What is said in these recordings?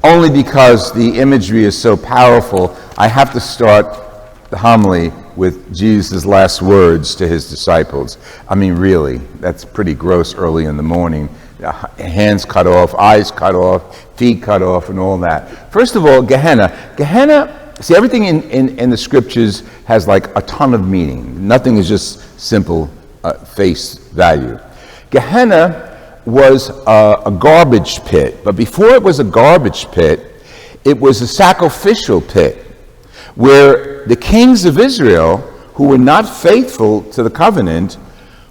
only because the imagery is so powerful, I have to start the homily with Jesus' last words to his disciples. I mean, really, that's pretty gross early in the morning. Hands cut off, eyes cut off, feet cut off, and all that. First of all, Gehenna. Gehenna, see, everything in the scriptures has like a ton of meaning. Nothing is just simple face value. Gehenna was a garbage pit, but before it was a garbage pit, it was a sacrificial pit where the kings of Israel, who were not faithful to the covenant,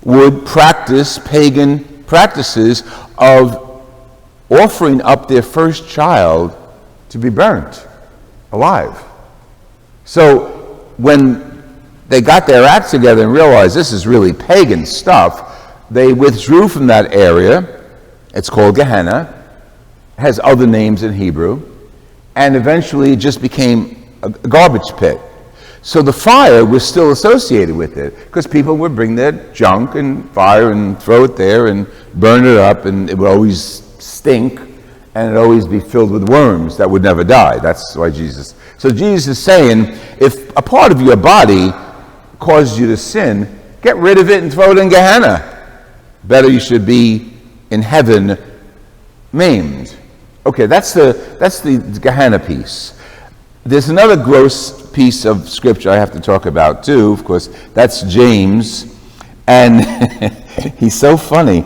would practice pagan practices of offering up their first child to be burnt alive. So when they got their act together and realized this is really pagan stuff, they withdrew from that area. It's called Gehenna. It has other names in Hebrew. And eventually it just became a garbage pit. So the fire was still associated with it because people would bring their junk and fire and throw it there and burn it up, and it would always stink and it'd always be filled with worms that would never die. That's why Jesus. So Jesus is saying, if a part of your body causes you to sin, get rid of it and throw it in Gehenna. Better you should be in heaven maimed. Okay, that's the Gehenna piece. There's another gross piece of scripture I have to talk about too, of course. That's James, and he's so funny.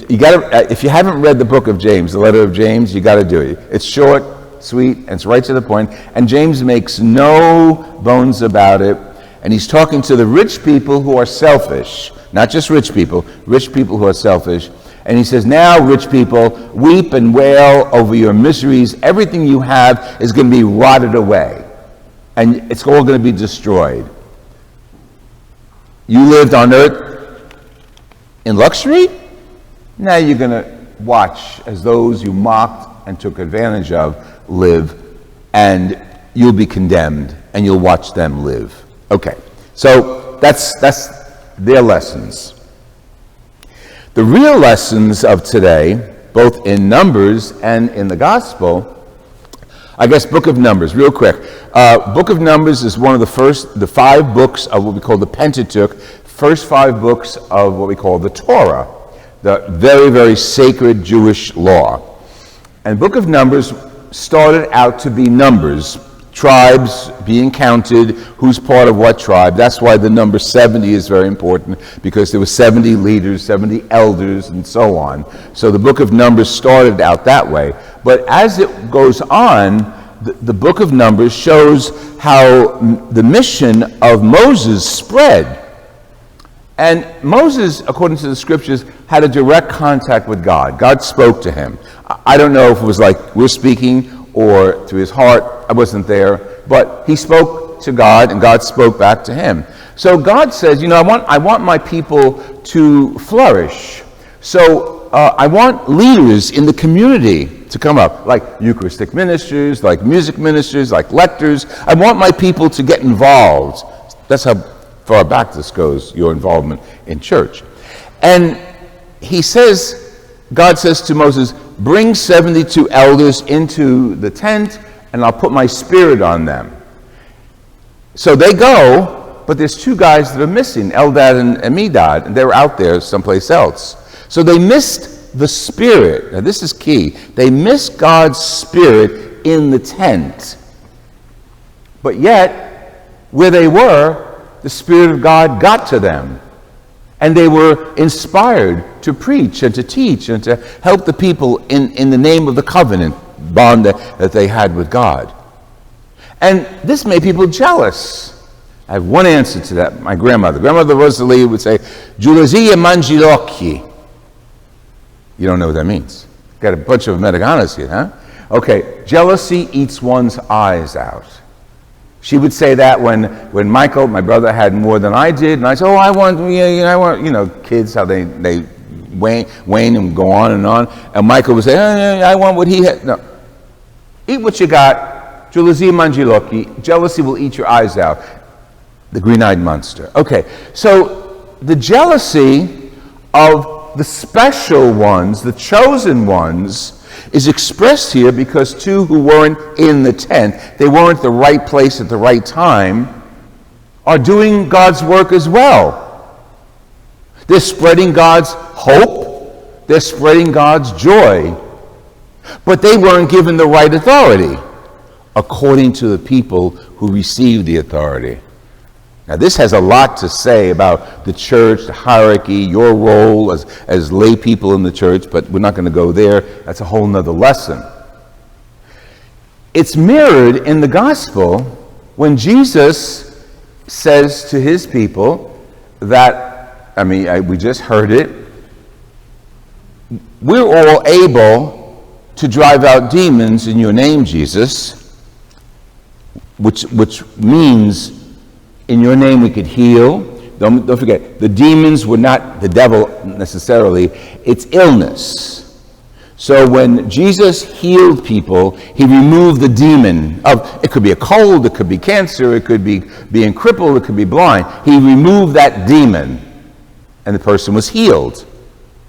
You gotta, if you haven't read the book of James, the letter of James, you got to do it. It's short, sweet, and it's right to the point. And James makes no bones about it. And he's talking to the rich people who are selfish, not just rich people who are selfish. And he says, now, rich people, weep and wail over your miseries. Everything you have is going to be rotted away. And it's all going to be destroyed. You lived on earth in luxury? Now you're going to watch as those you mocked and took advantage of live, and you'll be condemned, and you'll watch them live. Okay, so that's their lessons. The real lessons of today, both in Numbers and in the Gospel, I guess Book of Numbers, real quick. Book of Numbers is one of the 5 books of what we call the Pentateuch, first 5 books of what we call the Torah, the very, very sacred Jewish law. And Book of Numbers started out to be numbers, tribes being counted, who's part of what tribe. That's why the number 70 is very important, because there were 70 leaders, 70 elders, and so on. So the book of Numbers started out that way. But as it goes on, the book of Numbers shows how the mission of Moses spread. And Moses, according to the scriptures, had a direct contact with God. God spoke to him. I don't know if it was like we're speaking or through his heart. I wasn't there, but he spoke to God and God spoke back to him. So God says, I want my people to flourish. So I want leaders in the community to come up, like Eucharistic ministers, like music ministers, like lectors. I want my people to get involved. That's how far back this goes, your involvement in church. And God says to Moses, bring 72 elders into the tent, and I'll put my spirit on them. So they go, but there's 2 guys that are missing, Eldad and Medad, and they're out there someplace else. So they missed the spirit. Now this is key. They missed God's spirit in the tent. But yet, where they were, the Spirit of God got to them. And they were inspired to preach and to teach and to help the people in the name of the covenant bond that they had with God. And this made people jealous. I have one answer to that. My grandmother Rosalie would say, Giulazia mangilochi. You don't know what that means. Got a bunch of Americanas here, huh? Okay, jealousy eats one's eyes out. She would say that when Michael, my brother, had more than I did, and I said, I want, kids, how they wane and go on. And Michael would say, I want what he had. No. Eat what you got. Giulazia mangilochi. Jealousy will eat your eyes out. The green-eyed monster. Okay, so the jealousy of the special ones, the chosen ones, is expressed here because two who weren't in the tent, they weren't the right place at the right time, are doing God's work as well. They're spreading God's hope. They're spreading God's joy. But they weren't given the right authority according to the people who received the authority. Now, this has a lot to say about the church, the hierarchy, your role as lay people in the church, but we're not going to go there. That's a whole nother lesson. It's mirrored in the gospel when Jesus says to his people that, we just heard it, we're all able to drive out demons in your name, Jesus, which means in your name we could heal. Don't forget, the demons were not the devil necessarily, it's illness. So when Jesus healed people, he removed the demon of, it could be a cold, it could be cancer, it could be being crippled, it could be blind. He removed that demon and the person was healed.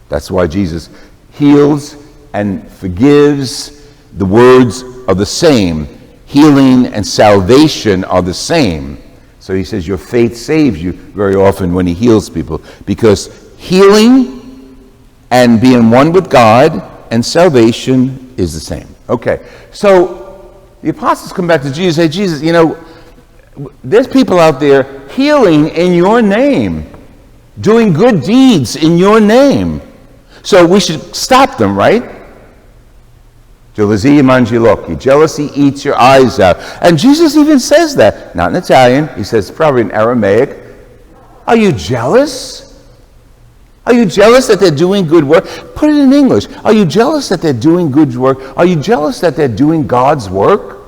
That's why Jesus heals and forgives. The words are the same. Healing and salvation are the same. So he says your faith saves you very often when he heals people, because healing and being one with God and salvation is the same. Okay, so the apostles come back to Jesus and say, Jesus, there's people out there healing in your name, doing good deeds in your name. So we should stop them, right? Jealousy jealousy eats your eyes out. And Jesus even says that. Not in Italian. He says probably in Aramaic. Are you jealous? Are you jealous that they're doing good work? Put it in English. Are you jealous that they're doing good work? Are you jealous that they're doing God's work?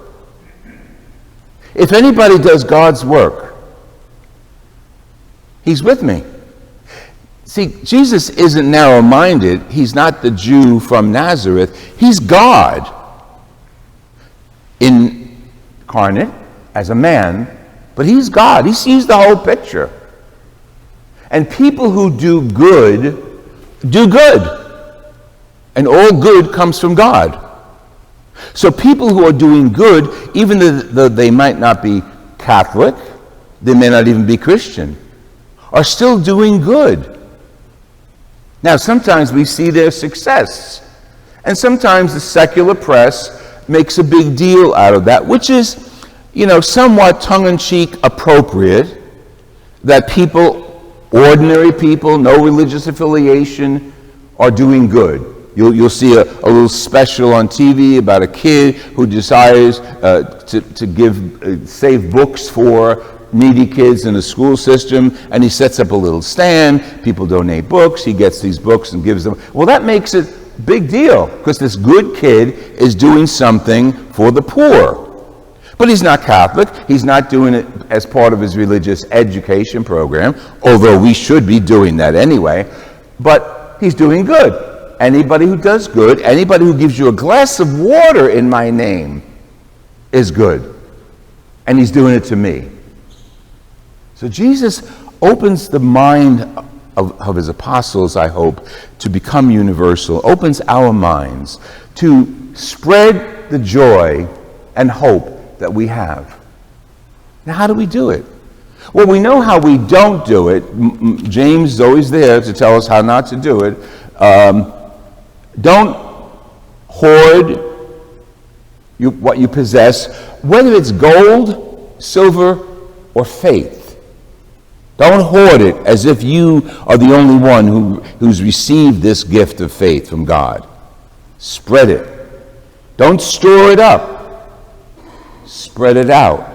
If anybody does God's work, he's with me. See, Jesus isn't narrow-minded. He's not the Jew from Nazareth. He's God incarnate as a man, but he's God. He sees the whole picture. And people who do good. And all good comes from God. So people who are doing good, even though they might not be Catholic, they may not even be Christian, are still doing good. Now, sometimes we see their success, and sometimes the secular press makes a big deal out of that, which is, somewhat tongue-in-cheek appropriate, that people, ordinary people, no religious affiliation, are doing good. You'll see a little special on TV about a kid who desires to save books for needy kids in the school system, and he sets up a little stand. People donate books. He gets these books and gives them. Well, that makes it a big deal because this good kid is doing something for the poor. But he's not Catholic. He's not doing it as part of his religious education program, although we should be doing that anyway. But he's doing good. Anybody who does good, anybody who gives you a glass of water in my name is good. And he's doing it to me. So Jesus opens the mind of his apostles, I hope, to become universal, opens our minds to spread the joy and hope that we have. Now, how do we do it? Well, we know how we don't do it. James is always there to tell us how not to do it. Don't hoard what you possess, whether it's gold, silver, or faith. Don't hoard it as if you are the only one who's received this gift of faith from God. Spread it. Don't store it up. Spread it out.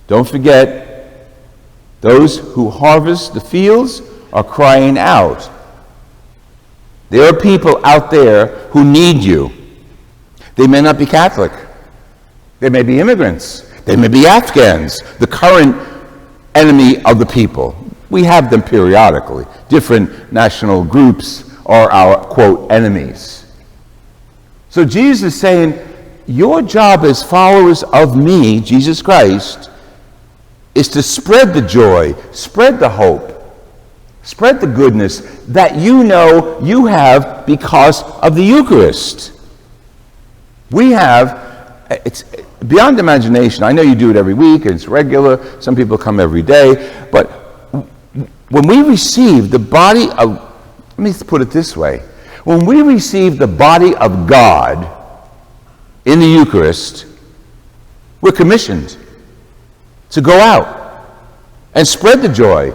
Don't forget, those who harvest the fields are crying out. There are people out there who need you. They may not be Catholic. They may be immigrants. They may be Afghans, the current enemy of the people. We have them periodically. Different national groups are our, quote, enemies. So Jesus is saying, your job as followers of me, Jesus Christ, is to spread the joy, spread the hope, spread the goodness that you know you have because of the Eucharist. We have, it's beyond imagination. I know you do it every week, and it's regular. Some people come every day. But when we receive the body of, let me put it this way. When we receive the body of God in the Eucharist, we're commissioned to go out and spread the joy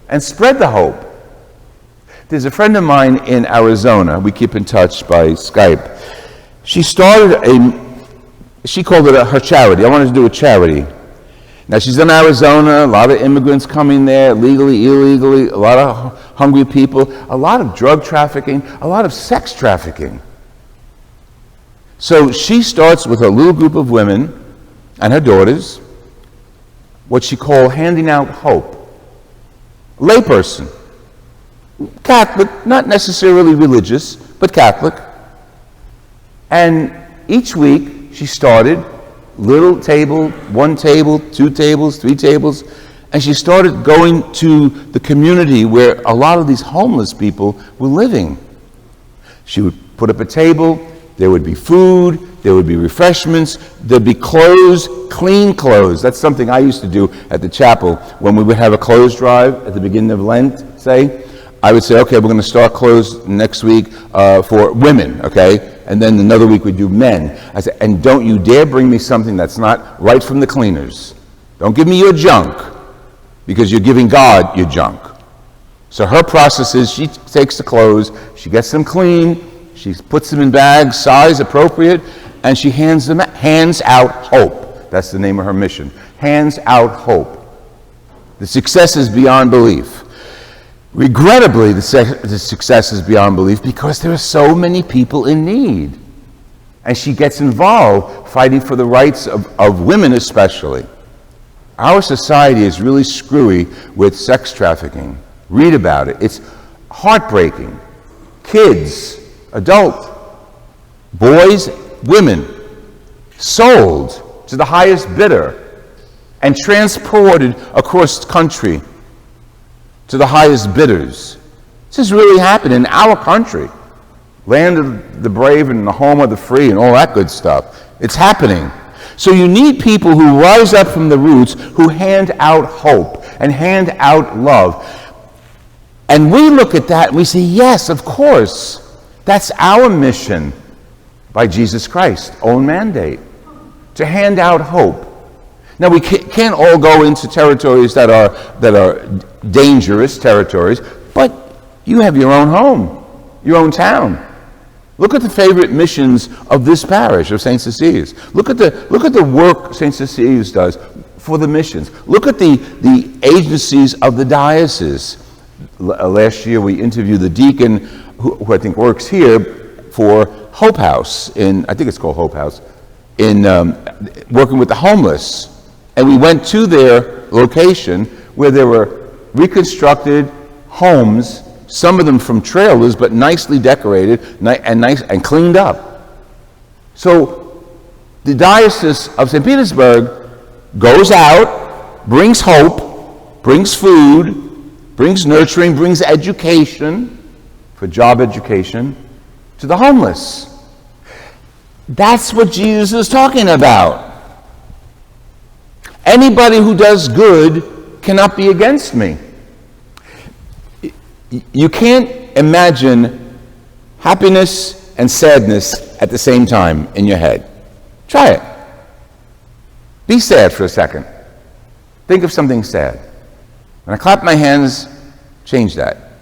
and spread the hope. There's a friend of mine in Arizona. We keep in touch by Skype. She started she called it her charity. I wanted to do a charity. Now, she's in Arizona, a lot of immigrants coming there, legally, illegally, a lot of hungry people, a lot of drug trafficking, a lot of sex trafficking. So she starts with a little group of women and her daughters, what she called handing out hope. Layperson, Catholic, not necessarily religious, but Catholic. And each week she started little table, 1 table, 2 tables, 3 tables, and she started going to the community where a lot of these homeless people were living. She would put up a table, there would be food, there would be refreshments, there'd be clothes, clean clothes. That's something I used to do at the chapel when we would have a clothes drive at the beginning of Lent, say. I would say, okay, we're going to start clothes next week for women, okay? And then another week we do men. I said, and don't you dare bring me something that's not right from the cleaners. Don't give me your junk, because you're giving God your junk. So her process is she takes the clothes, she gets them clean, she puts them in bags, size appropriate, and she hands out hope. That's the name of her mission. Hands out hope. The success is beyond belief. Regrettably, the success is beyond belief because there are so many people in need. And she gets involved fighting for the rights of women especially. Our society is really screwy with sex trafficking. Read about it. It's heartbreaking. Kids, adult, boys, women, sold to the highest bidder and transported across the country to the highest bidders. This is really happening in our country. Land of the brave and the home of the free and all that good stuff. It's happening. So you need people who rise up from the roots, who hand out hope and hand out love. And we look at that and we say, yes, of course, that's our mission by Jesus Christ's own mandate, to hand out hope. Now, we can't all go into territories that are dangerous territories, but you have your own home, your own town. Look at the favorite missions of this parish of St. Cecilia's. Look at the work St. Cecilia's does for the missions. Look at the agencies of the diocese. Last year we interviewed the deacon who I think works here for Hope House I think it's called Hope House, in working with the homeless. And we went to their location where there were reconstructed homes, some of them from trailers, but nicely decorated and cleaned up. So the Diocese of St. Petersburg goes out, brings hope, brings food, brings nurturing, brings education, for job education, to the homeless. That's what Jesus is talking about. Anybody who does good cannot be against me. You can't imagine happiness and sadness at the same time in your head. Try it. Be sad for a second. Think of something sad. When I clap my hands, change that.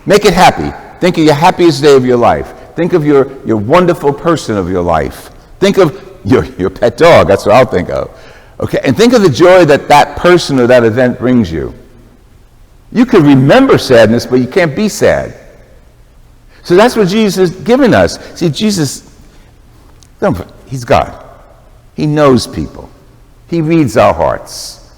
Make it happy. Think of your happiest day of your life. Think of your wonderful person of your life. Think of your pet dog. That's what I'll think of. Okay, and think of the joy that person or that event brings you. You could remember sadness, but you can't be sad. So that's what Jesus has given us. See, Jesus, he's God. He knows people. He reads our hearts.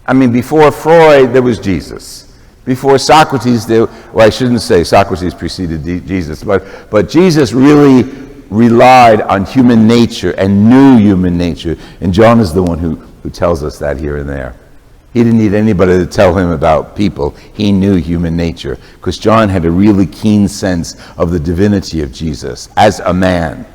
I mean, before Freud, there was Jesus. Before Socrates, I shouldn't say Socrates preceded Jesus, but Jesus really relied on human nature and knew human nature. And John is the one who tells us that here and there. He didn't need anybody to tell him about people. He knew human nature because John had a really keen sense of the divinity of Jesus as a man.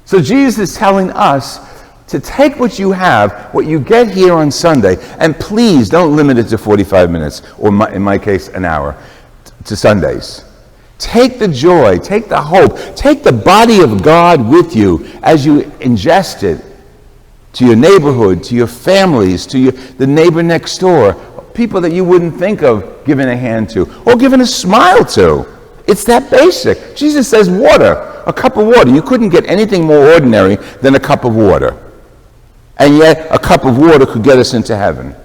So Jesus is telling us to take what you have, what you get here on Sunday, and please don't limit it to 45 minutes, or in my case, an hour, to Sundays. Take the joy, take the hope, take the body of God with you as you ingest it to your neighborhood, to your families, to the neighbor next door, people that you wouldn't think of giving a hand to, or giving a smile to. It's that basic. Jesus says water, a cup of water. You couldn't get anything more ordinary than a cup of water. And yet, a cup of water could get us into heaven.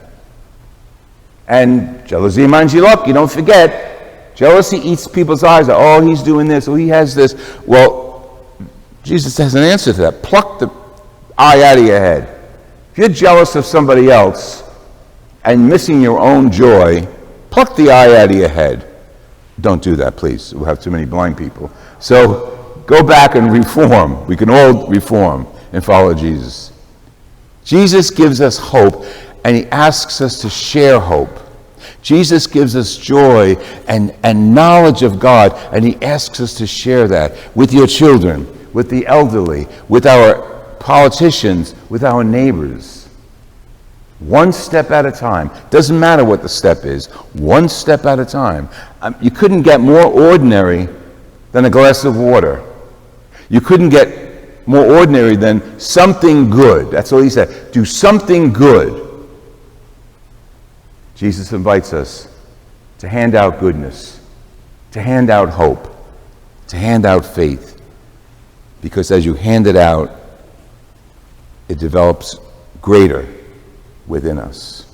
And jealousy manjilok, you don't forget, jealousy eats people's eyes. Oh, he's doing this, oh, he has this. Well, Jesus has an answer to that. Pluck the eye out of your head. If you're jealous of somebody else and missing your own joy, pluck the eye out of your head. Don't do that, please. We'll have too many blind people. So go back and reform. We can all reform and follow Jesus. Jesus gives us hope, and he asks us to share hope. Jesus gives us joy and knowledge of God, and he asks us to share that with your children, with the elderly, with our politicians, with our neighbors. One step at a time. Doesn't matter what the step is. One step at a time. You couldn't get more ordinary than a glass of water. You couldn't get more ordinary than something good. That's all he said. Do something good. Jesus invites us to hand out goodness, to hand out hope, to hand out faith. Because as you hand it out, it develops greater within us.